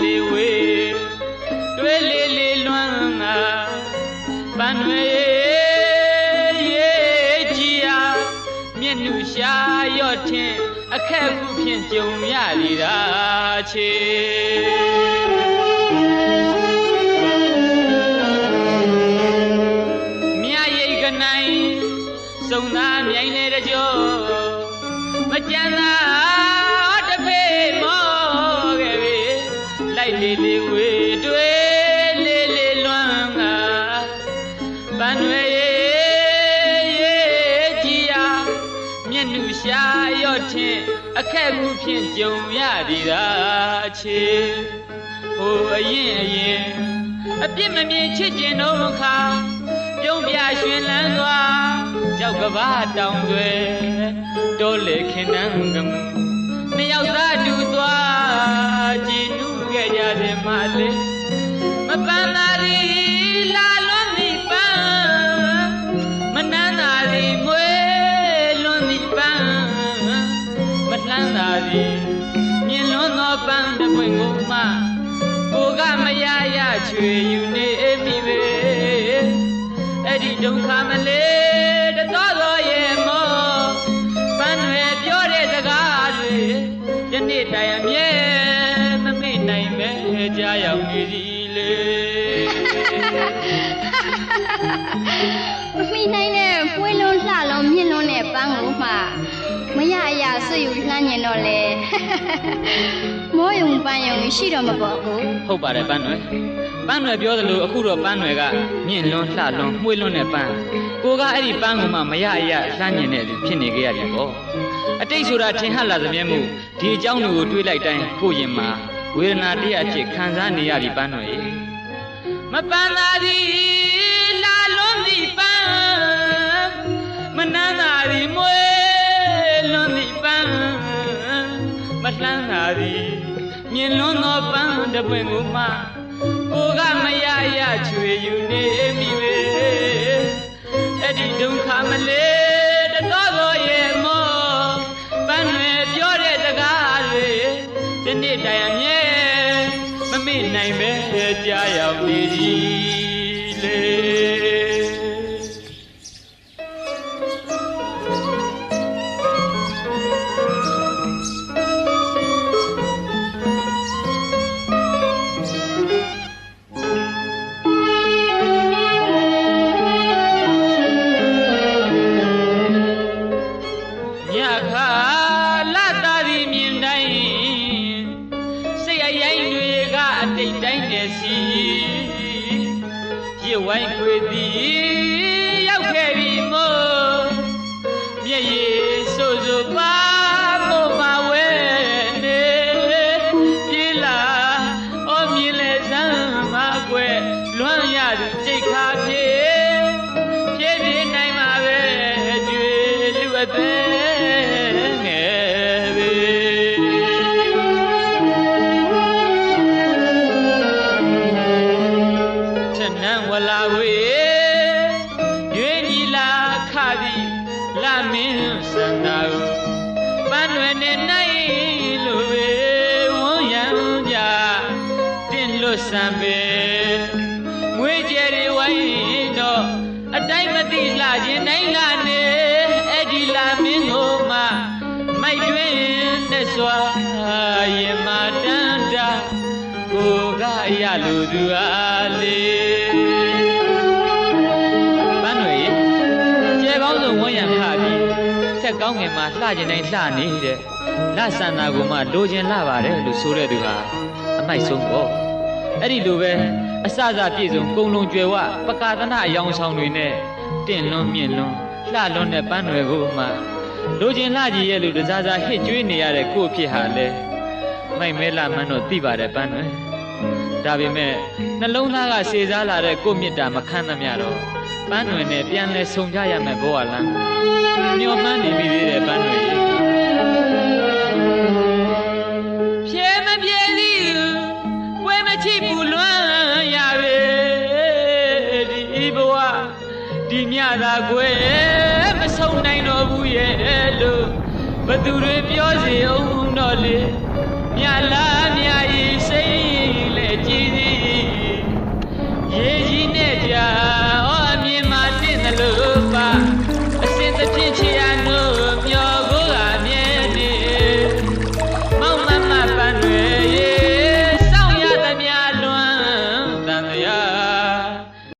လေးဝေးတွေ့လေးလေးလွမ်းငါပန်းွယ်ရေးကြည်ရာမျက်နှာရှာရော့ထင်အခက်ခုဖြင့်ကြုံရလေတာချေမြရိတ်ကနိုင်စုံသားမြိုင်လေတကြောမကြမ်းသာတဖေးမောခဲ့ပြီလိုက်လေးလေးဝေးတွေ့လေးလေးလွမ်းငါပန်းွယ်ရေးကြည်ရာမျက်နှာရှာရော့ထင်အခက်ခုဖြင့်ကြုံရသည်သာချေဟိုအရင်အပြစ်မမြင်ချစ်ကျင်တော့ခါပြုံးပြရွှင်လန်းစွာကြောက်ကဘာတောင်တွေတိုးလေခင်နှံကမှုနှစ်ယောက်သားတူသွားကြည်နူးခဲ့ကြတယ်မလေးမပန်းသာရီလာလွန်ဒီပန်းမနှမ်းသာရီမွေလွန်ဒီပန်းမလှမ်းသာရီမြင်လွန်သောပန်းတစ်ပွင့်ကိုမှကိုကမရရချွေယူနေမိပဲအဲ့ဒီဒုက္ခမလေးတတော်တော်ရဲ့မောပန်းတွေပြောတဲ့စကားတွေယနေ့တိုင်အမြဲမမေ့နိုင်ပဲကြားရောက်နေသည်လေမမိနိုင်တဲ့ပွဲလုံးလှလုံးမြင့်လုံးတဲ့ပန်းကိုမှမရအရာဆွေယူလှမ်းညင်တော့လေမောယုံပန်းယုံရှိတော့မပေါ်ဘူးဟုတ်ပါတယ်ပန်းတွေပြောသလိုအခုတော့ပန်းတွေကမြင့်လွန်းလှလွန်းမှွေးလွန်းတဲ့ပန်းကိုကအဲ့ဒီပန်းကမှမရအရာလှမ်းညင်တဲ့လူဖြစ်နေကြရတယ်ပေါ့အတိတ်ဆိုတာထင်ဟလာသမျက်မှုဒီအကြောင်းတွေကိုတွေးလိုက်တိုင်းကိုရင်မှာဝေဒနာတရားအဖြစ်ခံစားနေရပြီပန်းတွေမပန်းသာသည်လာလွန်းသည်ပန်းမနှမ်းသာသည်မွေးလွန်းသည်ပန်းမလှမ်းသာသည်မြင်လွန်းသောပန်းတစ်ပွင့်ကိုမှကိုကမရရချွေယူနေမိပဲအဲ့ဒီဒုက္ခမလေးတတော်တော်ရဲ့မောပန်းတွေပြောတဲ့စကားတွေဒီနေ့တိုင်အမြဲမမေ့နိုင်ပဲကြားရောက်နေသည်လေဝိုင်းခွေသည်ရောက်ခဲ့ပြီမို့မျက်ရည်စိုးစိုးပါမို့မဝဲနေပြေးလာအော်မြင်လေစမ်းမကွယ်လွမ်းရသူကြိတ်ခါဖြည့်ပြေးနိုင်မှာပဲကြွေလူအသက်ငယ်ပဲဝလာဝေရွေညီလာခသည်လာမင်းစန္ဒာကိုပန်းွယ်နဲ့နိုင်လိုပဲဝန်းရံကြတင်လွတ်ဆံပဲငွေကြယ်တွေဝိုင်းတော့အတိုင်းမသိလှခြင်းနိုင်လာနေအဲ့ဒီလာမင်းကိုမှမိုက်တွင်နဲ့စွာရင်မာတန်တာကိုကရလိုသူအားလေးဝန်းရံခပြီးထက်ကောင်းငင်မှာလှကျင်တိုင်းလှနေတဲ့လဆန္ဒကိုမှလိုချင်လှပါတယ်လို့ဆိုတဲ့သူဟာအမိုက်ဆုံးပေါ့အဲ့ဒီလိုပဲအစစပြည့်စုံကုံလုံးကျွယ်ဝပကာသနာအယောင်ဆောင်တွေနဲ့တင့်လွန်းမြင့်လွန်းလှလွန်းတဲ့ပန်းတွေကိုမှလိုချင်လှကြီးရဲ့လို့တစားစားဟစ်ကြွေးနေရတဲ့ကို့ဖြစ်ဟာလဲမိုက်မဲလာမှန်းတော့သိပါတယ်ပန်းတွေဒါပေမဲ့နှလုံးသားကစေစားလာတဲ့ကို့မြစ်တာမခန်းသမျှတော့ပန်းတွေနဲ့ပြန်လဲဆုံကြရမယ်ဘောလန်းမျောမှန်းနေပြီသေးတယ်ပန်းတွေဖြဲမပြေသည်ပွဲမချိပူလွမ်းရပဲဒီဘဝဒီမြသာကွယ်မဆုံးနိုင်တော့ဘူးရဲ့လို့ဘသူတွေပြောစီအောင်တော့လေမြလာမြဤစိ